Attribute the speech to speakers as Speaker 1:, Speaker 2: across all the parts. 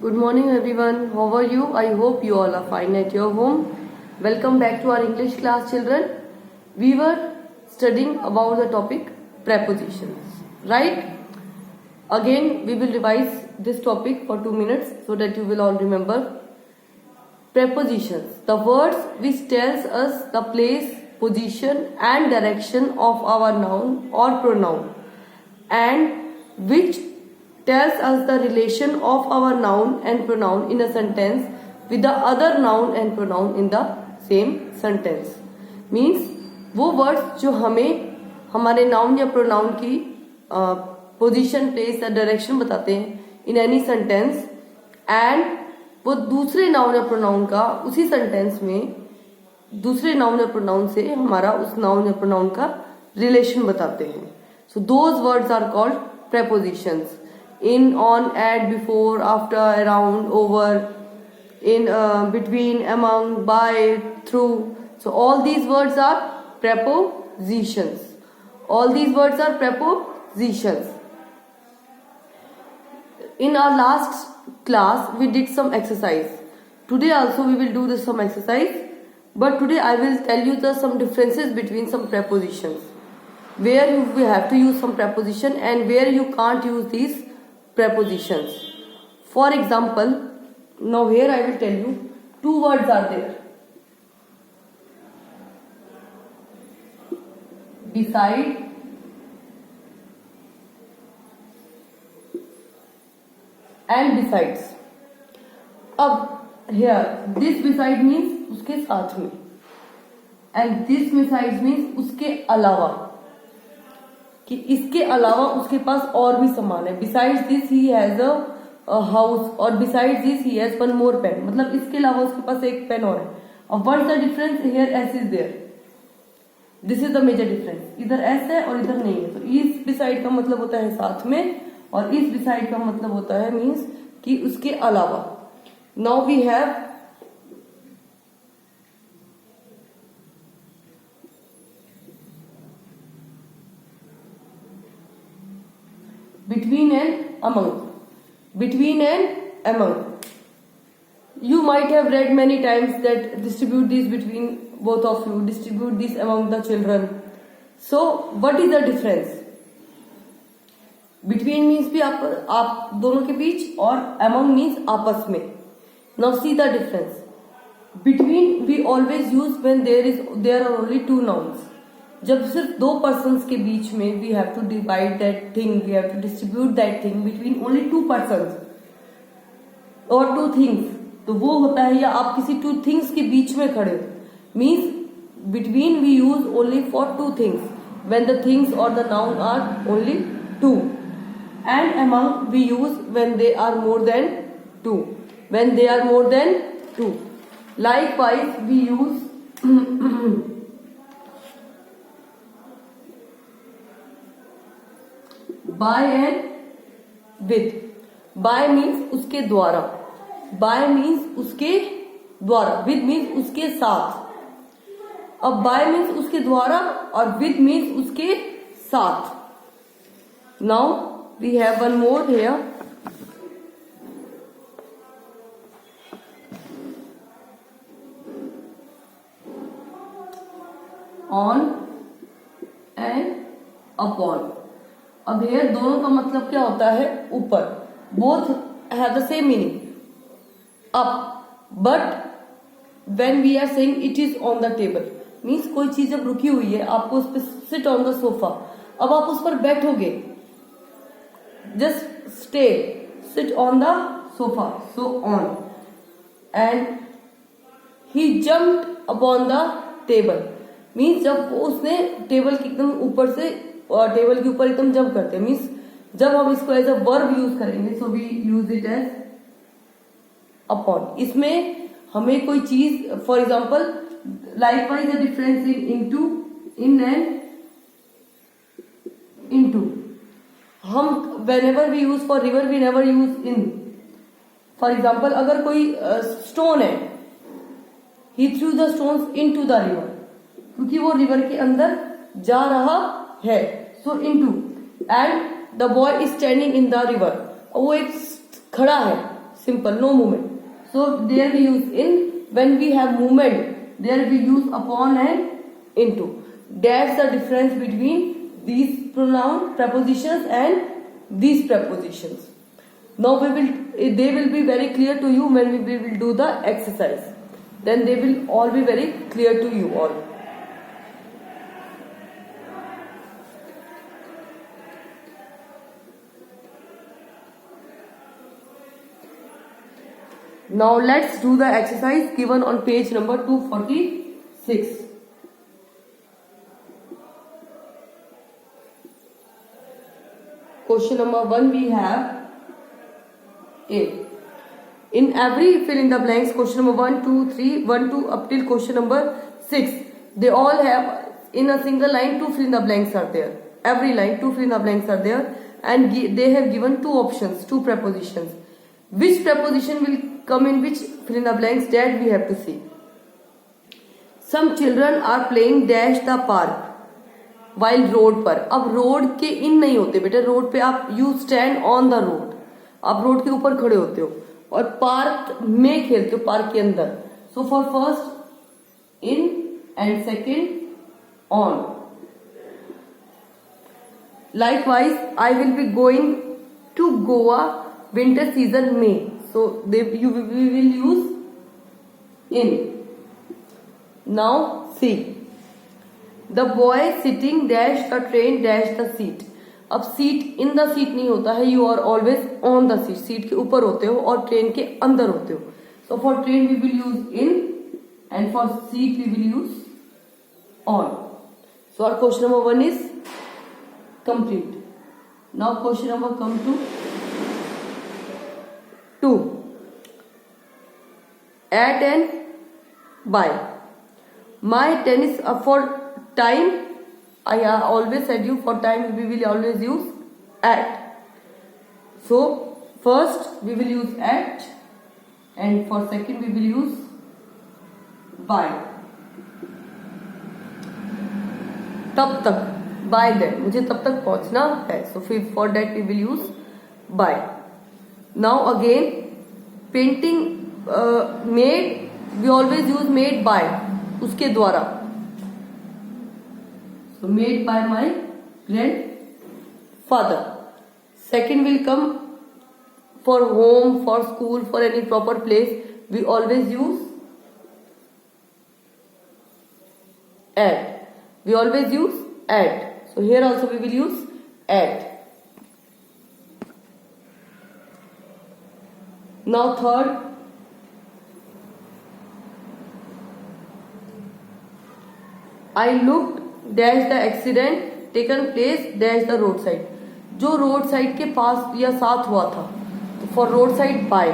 Speaker 1: Good morning everyone. How are you? I hope you all are fine at your home. Welcome back to our English class, children. We were studying about the topic prepositions, right? Again we will revise this topic for 2 minutes so that you will all remember. Prepositions, the words which tells us the place, position and direction of our noun or pronoun, and which tells us the relation of our noun and pronoun in a sentence with the other noun and pronoun in the same sentence. Means वो words जो हमें हमारे noun या pronoun की position, place या direction बताते हैं in any sentence, and वो दूसरे noun या pronoun का उसी sentence में दूसरे noun या pronoun से हमारा उस noun या pronoun का relation बताते हैं. So those words are called prepositions. In, on, at, before, after, around, over, in, between, among, by, through. So all these words are prepositions. All these words are prepositions. In our last class we did some exercise. Today also we will do some exercise, but today I will tell you some differences between some prepositions, where you have to use some preposition and where you can't use these prepositions. For example, now here I will tell you two words are there. Beside and besides. अब here this beside means उसके साथ में, and this besides means उसके अलावा, कि इसके अलावा उसके पास और भी सामान है. Besides this he has a house, और besides this he has one more pen. मतलब इसके अलावा उसके पास एक पेन और है. अब what's the difference? Here S is there. This is the major difference. इधर S है और इधर नहीं है. तो इस beside का मतलब होता है साथ में, और इस beside का मतलब होता है means कि उसके अलावा. Now we have between and among. Between and among. You might have read many times that distribute these between both of you, distribute these among the children. So what is the difference? Between means भी आप दोनों के बीच, और among means आपस में. Now see the difference. Between we always use when there are only two nouns. जब सिर्फ दो पर्सन्स के बीच में we have to divide that thing, we have to distribute that thing between only two persons or two things, तो वो होता है या आप किसी two things के बीच में खड़े हो. Means between we use only for two things when the things or the noun are only two, and among we use when they are more than two. When they are more than two. Likewise we use by and with. By means उसके द्वारा, by means उसके द्वारा, with means उसके साथ. अब by means उसके द्वारा और with means उसके साथ. Now we have one more here. On and upon. अब here दोनों का मतलब क्या होता है? ऊपर. Both have the same meaning, up. But when we are saying it is on the table, means कोई चीज जब रुकी हुई है, आपको उस पर sit on the sofa, अब आप उस पर बैठोगे, just stay, sit on the sofa, so on. And he jumped upon the table, means जब उसने टेबल के एकदम ऊपर से, और टेबल के ऊपर एकदम जंप करते हैं, मीन्स जब हम इसको एज अ वर्ब यूज करेंगे, so we use it as upon. इसमें हमें कोई चीज, for example likewise the difference in into, in and into. हम whenever we use for river we never use in. For example अगर कोई stone है, he throws the stones into the river, क्योंकि वो रिवर के अंदर जा रहा है. So into. And the boy is standing in the river, वो एक खड़ा है, simple, no movement. So there we use in. When we have movement, there we use upon and into. That's the difference between these pronoun prepositions and these prepositions. Now they will be very clear to you when we will do the exercise. Then they will all be very clear to you all. Now let's do the exercise given on page number 246. Question number 1 we have A. In every fill in the blanks, question number 1, 2, 3, 1, 2 up till question number 6, they all have in a single line 2 fill in the blanks are there. Every line 2 fill in the blanks are there, and they have given 2 options, 2 prepositions. Which preposition will come in which fill in the blanks, that we have to see. Some children are playing dash the park while road पर. अब road के इन नहीं होते बेटा, road पे आप you stand on the road, आप road के ऊपर खड़े होते हो, और पार्क में खेलते हो, पार्क के अंदर. So for first in and second on. Likewise, I will be going to Goa winter season May. So we will use in. Now see. The boy sitting dash the train dash the seat. अब seat in the seat नहीं होता है, you are always on the seat. Seat के ऊपर होते हो और train के अंदर होते हो. So for train we will use in and for seat we will use on. So our question number 1 is complete. Now question number come to 2. At and by. My tennis for time, I always said you for time we will always use at. So first we will use at and for second we will use by. तब तक, by that, मुझे तब तक पहुंचना है. So for that we will use by. Now again painting made, we always use made by, उसके द्वारा. So made by my grandfather. Second will come for home, for school, for any proper place, we always use at. We always use at. So here also we will use at. Now third, I looked dash the accident taken place dash the roadside. जो road side के पास या साथ हुआ था, तो for road side by.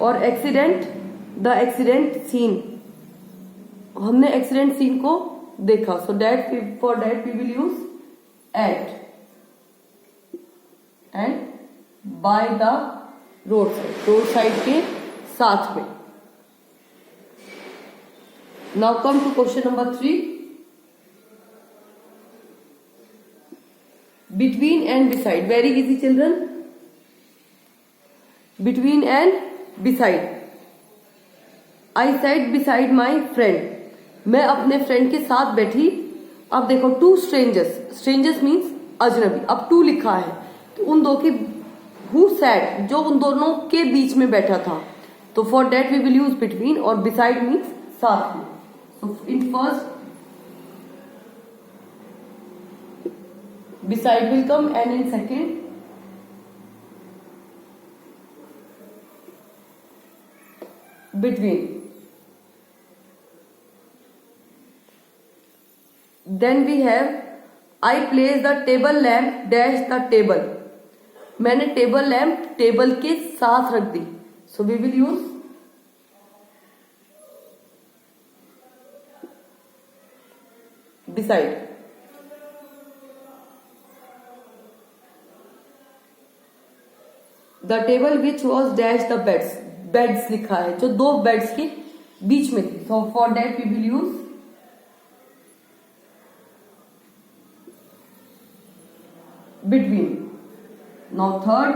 Speaker 1: और accident, the accident scene, हमने एक्सीडेंट सीन को देखा. So that for that we will use at and by the road side के साथ में. Now come to question number 3. Between and beside. Very easy children. Between and beside. I sat beside my friend. मैं अपने friend के साथ बैठी. अब देखो टू स्ट्रेंजर्स मीन्स अजनबी. अब टू लिखा है तो उन दो के हु सैट, जो उन दोनों के बीच में बैठा था. तो for that we will use between, और बिसाइड मीन्स साथ में. So in first beside will come and in second between. Then we have I place the table lamp dash the table. मैंने टेबल लैम्प टेबल के साथ रख दी. So we will use beside. The table which was dash the beds. Beds लिखा है जो दो beds के बीच में थी. So for that we will use between. Now third,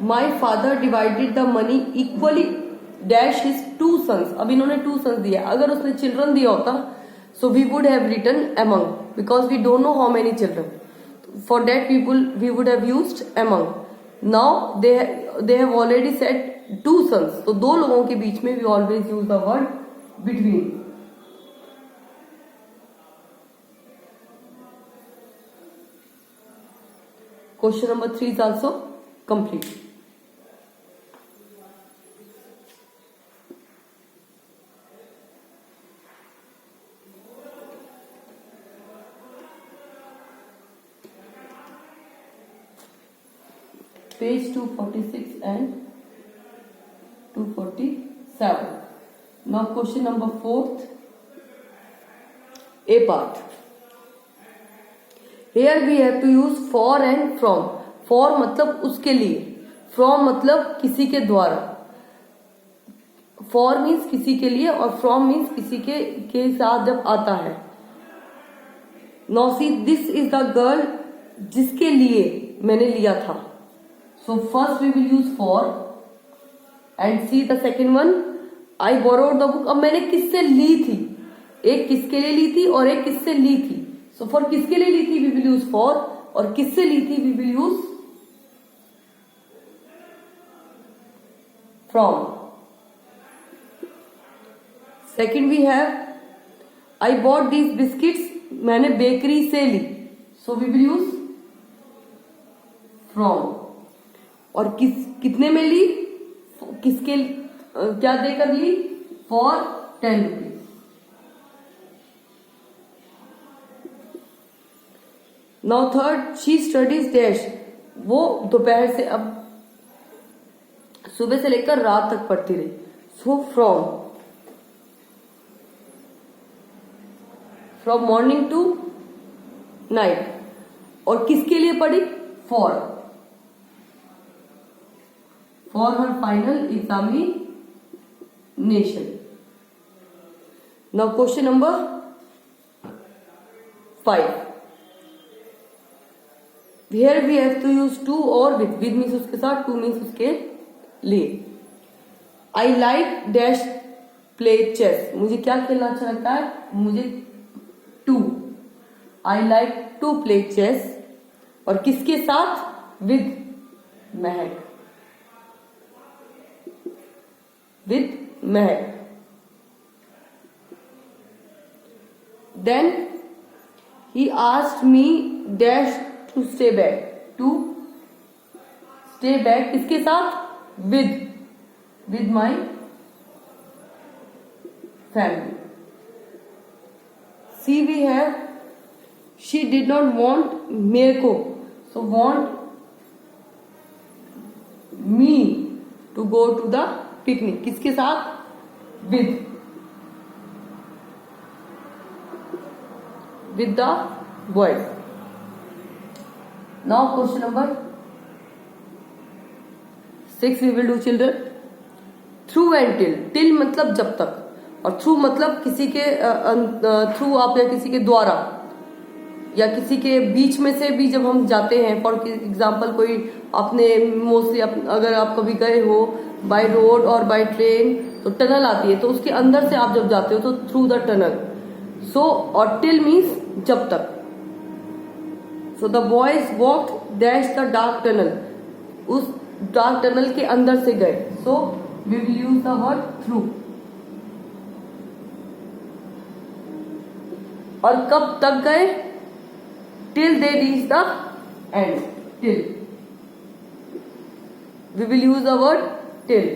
Speaker 1: my father divided the money equally dash his 2 sons. अब इन्होंने 2 sons दिया, अगर उसने चिल्ड्रन दिया होता so we would have written among because we don't know how many children. For that we would have used among. Now they have already said 2 sons, तो 2 लोगों के बीच में we always use the word between. Question number 3 is also complete. Page 246 and 247. Now question number 4th, A part. Here we have to use for and from. For मतलब उसके लिए, from मतलब किसी के द्वारा. For means किसी के लिए और from means किसी के साथ जब आता है. Now see, this is the girl जिसके लिए मैंने लिया था. So first we will use for and see the second one. I borrowed the book. अब मैंने किससे ली थी, एक किसके लिए ली थी और एक किससे ली थी. So for किसके लिए ली थी we will use for और किससे ली थी we will use from. Second we have I bought these biscuits. मैंने बेकरी से ली. So we will use from. और कितने में ली, किसके क्या देकर ली, for 10 rupees. Now third, she studies dash. वो दोपहर से, अब सुबह से लेकर रात तक पढ़ती रही. So from morning to night. और किसके लिए पढ़ी, for her final examination. Now question number 5. Here we have to use to or with. With means उसके साथ, to means उसके लिए. I like dash play chess. मुझे क्या खेलना अच्छा लगता है, मुझे to. I like to play chess. और किसके साथ, with Mahak. With Mehak. Then he asked me dash to stay back. To stay back किसके साथ, with my family. See we have she did not want मेरे को, so want me to go to the picnic. किसके साथ, with the boys. Now question number 6 we will do children. Through and till मतलब जब तक, और through मतलब किसी के थ्रू आप या किसी के द्वारा या किसी के बीच में से भी जब हम जाते हैं. फॉर एग्जाम्पल कोई आपने मोस्टली अगर आप कभी गए हो बाय रोड और बाय ट्रेन, तो टनल आती है, तो उसके अंदर से आप जब जाते हो तो थ्रू द टनल. सो और टिल मीन्स जब तक. So the boys walked dash the dark tunnel. उस डार्क टनल के अंदर से गए. So we will use the word through. और कब तक गए, till they reach the end. Till we will use the word till.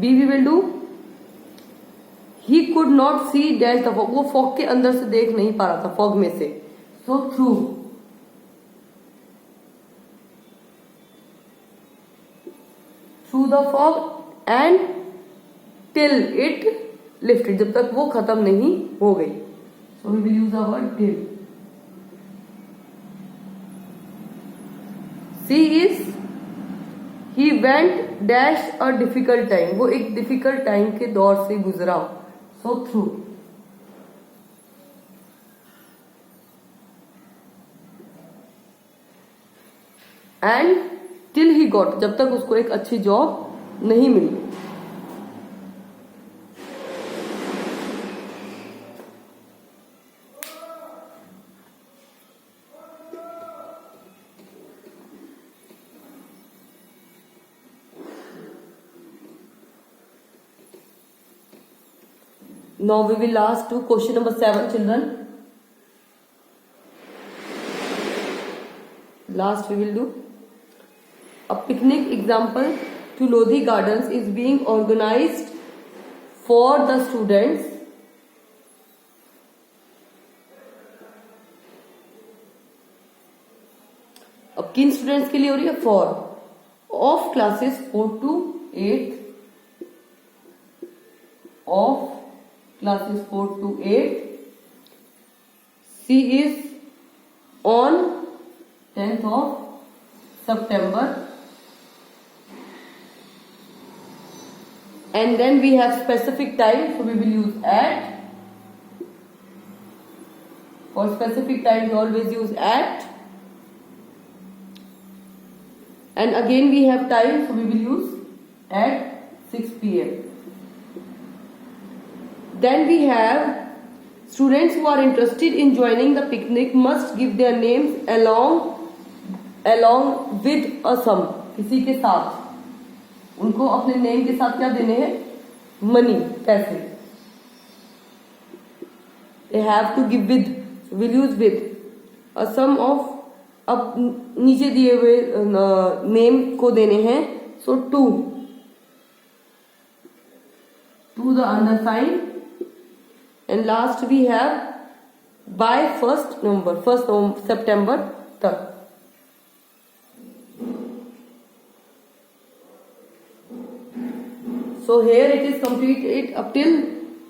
Speaker 1: B we will do he could not see dash the fog. वो fog के अंदर से देख नहीं पा रहा था, फॉग में से. So through. Through the fog and till it lifted. जब तक वो खत्म नहीं हो गई. So we will use the word till. C is he went dash a difficult time. वो एक difficult time के दौर से गुजरा. So through. And till he got, जब तक उसको एक अच्छी जॉब नहीं मिली. Now we will ask to question number 7, children. Last we will do. A picnic example to Lodhi Gardens is being organized for the students अब किन students के लिए हो रही है? For of classes 4 to 8 of classes 4 to 8. She is on 10th of September, and then we have specific time, so we will use at. For specific time we always use at, and again we have time, so we will use at 6 p.m. Then we have students who are interested in joining the picnic must give their names along with a sum. किसी के साथ उनको अपने name के साथ क्या देने हैं? मनी, पैसे. They have to give with, so we'll use with a sum of. अब नीचे दिए हुए नेम को देने हैं, so to the undersign. And last we have by 1st September तक. So here it is completed up till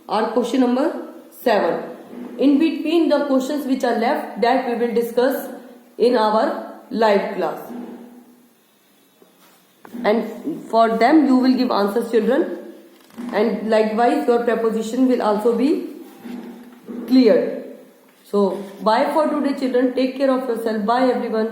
Speaker 1: our question number 7. In between the questions which are left, that we will discuss in our live class. And for them you will give answers, children. And likewise your preposition will also be cleared. So bye for today, children. Take care of yourself. Bye everyone.